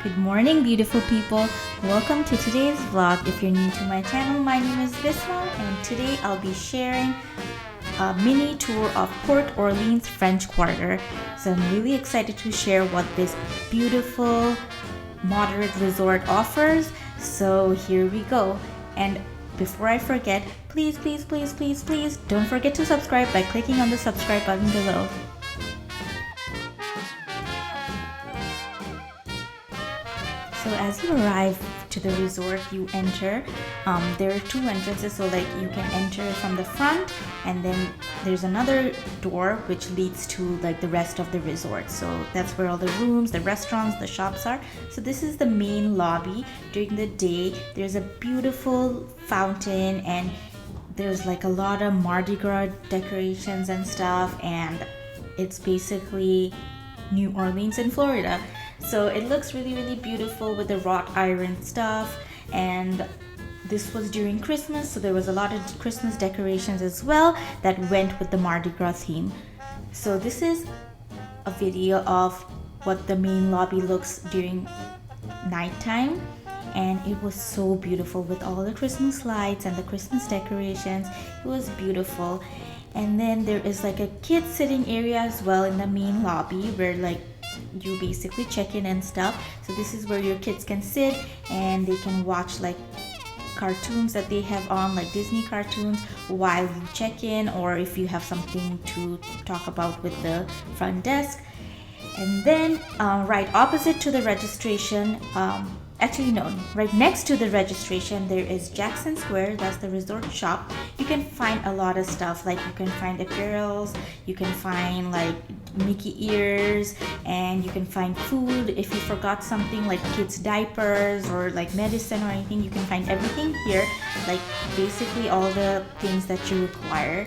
Good morning, beautiful people. Welcome to today's vlog. If you're new to my channel, my name is Bisma, and today I'll be sharing a mini tour of Port Orleans French Quarter. So I'm really excited to share what this beautiful moderate resort offers. So here we go. And before I forget, please don't forget to subscribe by clicking on the subscribe button below. So as you arrive to the resort, you enter. There are two entrances, so like you can enter from the front, and then there's another door which leads to like the rest of the resort. So that's where all the rooms, the restaurants, the shops are. So this is the main lobby. During the day, there's a beautiful fountain, and there's like a lot of Mardi Gras decorations and stuff, and it's basically New Orleans in Florida. So it looks really beautiful with the wrought iron stuff, and this was during Christmas, so there was a lot of Christmas decorations as well that went with the Mardi Gras theme. So this is a video of what the main lobby looks during nighttime, and it was so beautiful with all the Christmas lights and the Christmas decorations. It was beautiful. And then there is like a kids sitting area as well in the main lobby where like you basically check in and stuff. So this is where your kids can sit and they can watch like cartoons that they have on, like Disney cartoons, while you check in, or if you have something to talk about with the front desk. And then right opposite to the registration, right next to the registration, there is Jackson Square. That's the resort shop. You can find a lot of stuff, like you can find apparels, you can find like Mickey ears, and you can find food. If you forgot something like kids diapers or like medicine or anything, you can find everything here, like basically all the things that you require.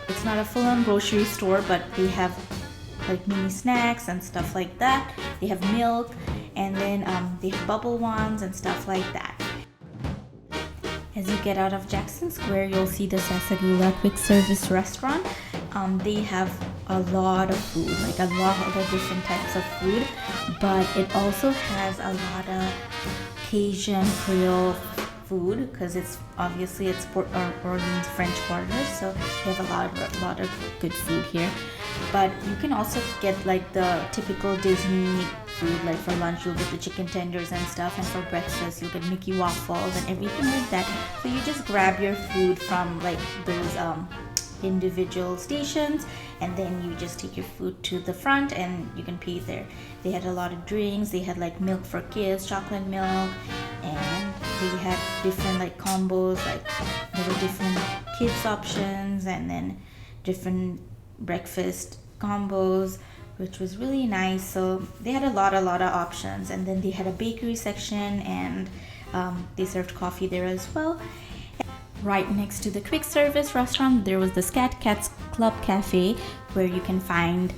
It's not a full-on grocery store, but they have like mini snacks and stuff like that. They have milk, and then they have bubble wands and stuff like that. As you get out of Jackson Square, you'll see the Sassagoula quick service restaurant. They have a lot of food, like a lot of different types of food, but it also has a lot of Cajun Creole food, because it's Port Orleans French Quarter, so they have a lot of good food here. But you can also get like the typical Disney food, like for lunch you'll get the chicken tenders and stuff, and for breakfast you'll get Mickey waffles and everything like that. So you just grab your food from like those individual stations, and then you just take your food to the front and you can pay there. They had a lot of drinks. They had like milk for kids, chocolate milk, and they had different like combos, like there were different kids options and then different breakfast combos, which was really nice. So they had a lot of options. And then they had a bakery section, and they served coffee there as well. Right next to the quick service restaurant, there was the Scat Cats Club Cafe, where you can find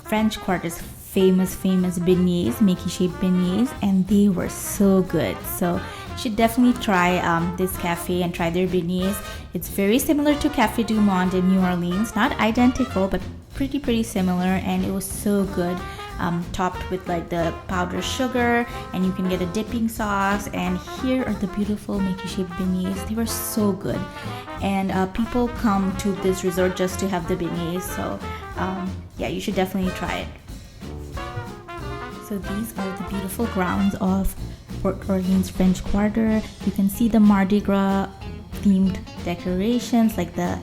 French Quarter's famous beignets, Mickey shaped beignets, and they were so good. So you should definitely try this cafe and try their beignets. It's very similar to Cafe du Monde in New Orleans, not identical, but pretty similar, and it was so good. Topped with like the powdered sugar, and you can get a dipping sauce. And here are the beautiful Mickey shaped beignets. They were so good, and people come to this resort just to have the beignets. So yeah, you should definitely try it. So these are the beautiful grounds of Port Orleans French Quarter. You can see the Mardi Gras themed decorations, like the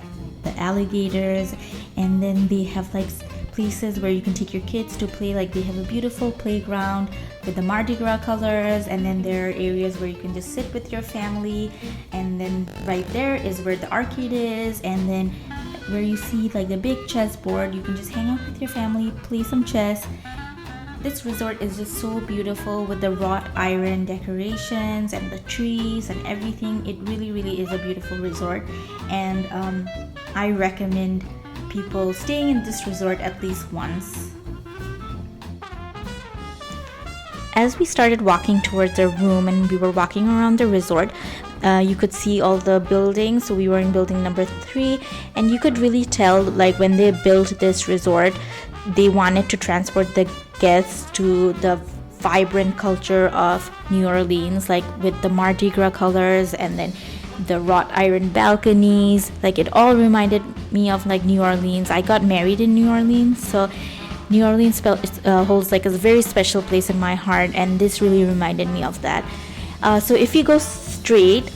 alligators, and then they have like places where you can take your kids to play. Like they have a beautiful playground with the Mardi Gras colors, and then there are areas where you can just sit with your family, and then right there is where the arcade is, and then where you see like the big chessboard, you can just hang out with your family, play some chess. This resort is just so beautiful with the wrought iron decorations and the trees and everything. It really is a beautiful resort, and I recommend people staying in this resort at least once. As we started walking towards our room and we were walking around the resort, you could see all the buildings. So we were in building number 3, and you could really tell like when they built this resort, they wanted to transport the guests to the vibrant culture of New Orleans, like with the Mardi Gras colors and then the wrought iron balconies. Like it all reminded me of like New Orleans. I got married in New Orleans, so New Orleans holds like a very special place in my heart, and this really reminded me of that. So if you go straight,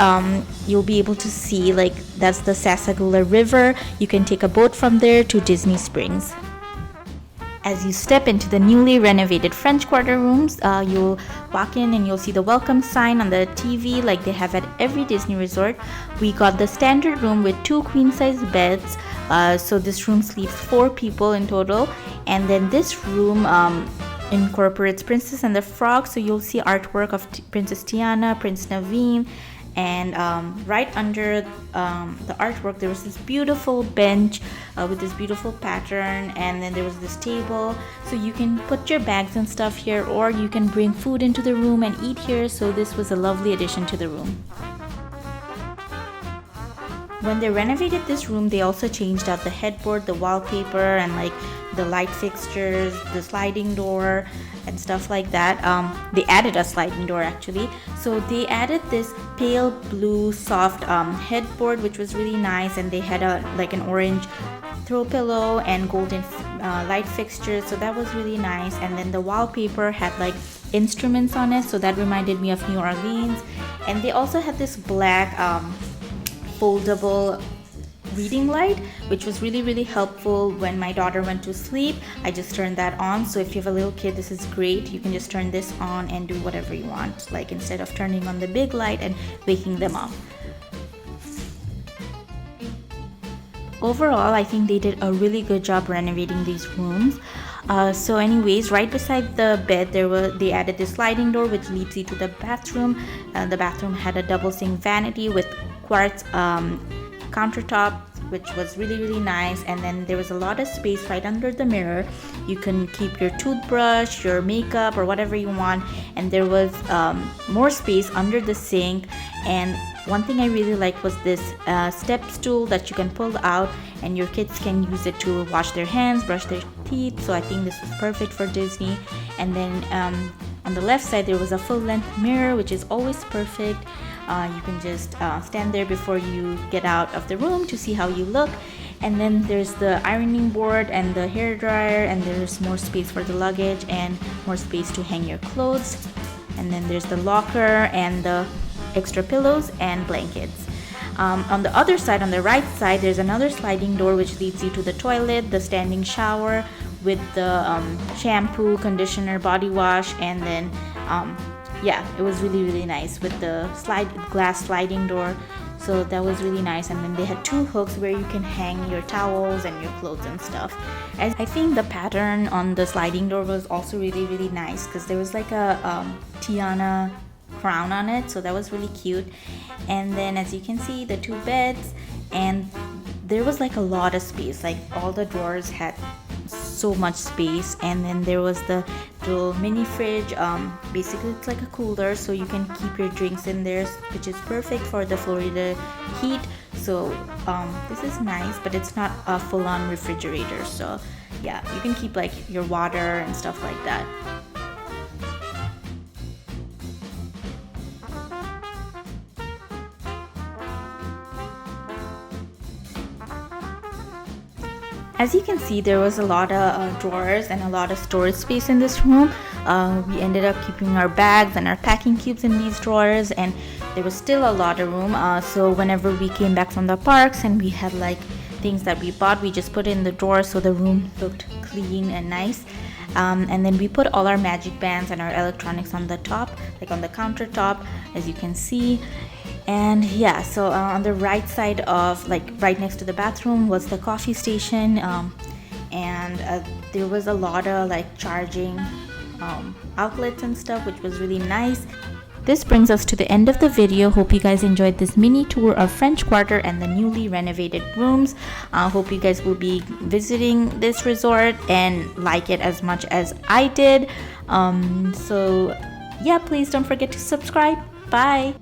you'll be able to see like that's the Sassagoula River. You can take a boat from there to Disney Springs. As you step into the newly renovated French Quarter rooms, you'll walk in and you'll see the welcome sign on the TV like they have at every Disney resort. We got the standard room with 2 queen-size beds, so this room sleeps 4 people in total. And then this room incorporates Princess and the Frog, so you'll see artwork of Princess Tiana, Prince Naveen, and right under the artwork there was this beautiful bench with this beautiful pattern, and then there was this table, so you can put your bags and stuff here, or you can bring food into the room and eat here. So this was a lovely addition to the room. When they renovated this room, they also changed out the headboard, the wallpaper, and like the light fixtures, the sliding door, and stuff like that. They added a sliding door actually. So they added this pale blue soft headboard, which was really nice, and they had like an orange throw pillow and golden light fixtures, so that was really nice. And then the wallpaper had like instruments on it, so that reminded me of New Orleans. And they also had this black foldable reading light, which was really helpful when my daughter went to sleep. I just turned that on, so if you have a little kid, this is great. You can just turn this on and do whatever you want, like instead of turning on the big light and waking them up. Overall, I think they did a really good job renovating these rooms. So anyways, right beside the bed they added this sliding door which leads you to the bathroom. The bathroom had a double sink vanity with quartz countertop, which was really nice. And then there was a lot of space right under the mirror. You can keep your toothbrush, your makeup, or whatever you want. And there was more space under the sink. And one thing I really liked was this step stool that you can pull out, and your kids can use it to wash their hands, brush their teeth. So I think this was perfect for Disney. And then on the left side there was a full-length mirror, which is always perfect. You can just stand there before you get out of the room to see how you look. And then there's the ironing board and the hair dryer, and there's more space for the luggage and more space to hang your clothes. And then there's the locker and the extra pillows and blankets. On the other side, on the right side, there's another sliding door which leads you to the toilet, the standing shower with the shampoo, conditioner, body wash, and then yeah, it was really nice with the glass sliding door. So that was really nice. And then they had 2 hooks where you can hang your towels and your clothes and stuff. I think the pattern on the sliding door was also really nice, because there was like a Tiana crown on it, so that was really cute. And then as you can see, the 2 beds, and there was like a lot of space, like all the drawers had so much space. And then there was the little mini fridge. Basically it's like a cooler, so you can keep your drinks in there, which is perfect for the Florida heat. So this is nice, but it's not a full-on refrigerator, so yeah, you can keep like your water and stuff like that. As you can see, there was a lot of drawers and a lot of storage space in this room. We ended up keeping our bags and our packing cubes in these drawers, and there was still a lot of room. So whenever we came back from the parks and we had like things that we bought, we just put it in the drawer, so the room looked clean and nice. And then we put all our magic bands and our electronics on the top, like on the countertop, as you can see. And yeah, so on the right side of, like right next to the bathroom, was the coffee station, and there was a lot of like charging outlets and stuff, which was really nice. This brings us to the end of the video. Hope you guys enjoyed this mini tour of French Quarter and the newly renovated rooms. Hope you guys will be visiting this resort and like it as much as I did. So yeah, please don't forget to subscribe. Bye.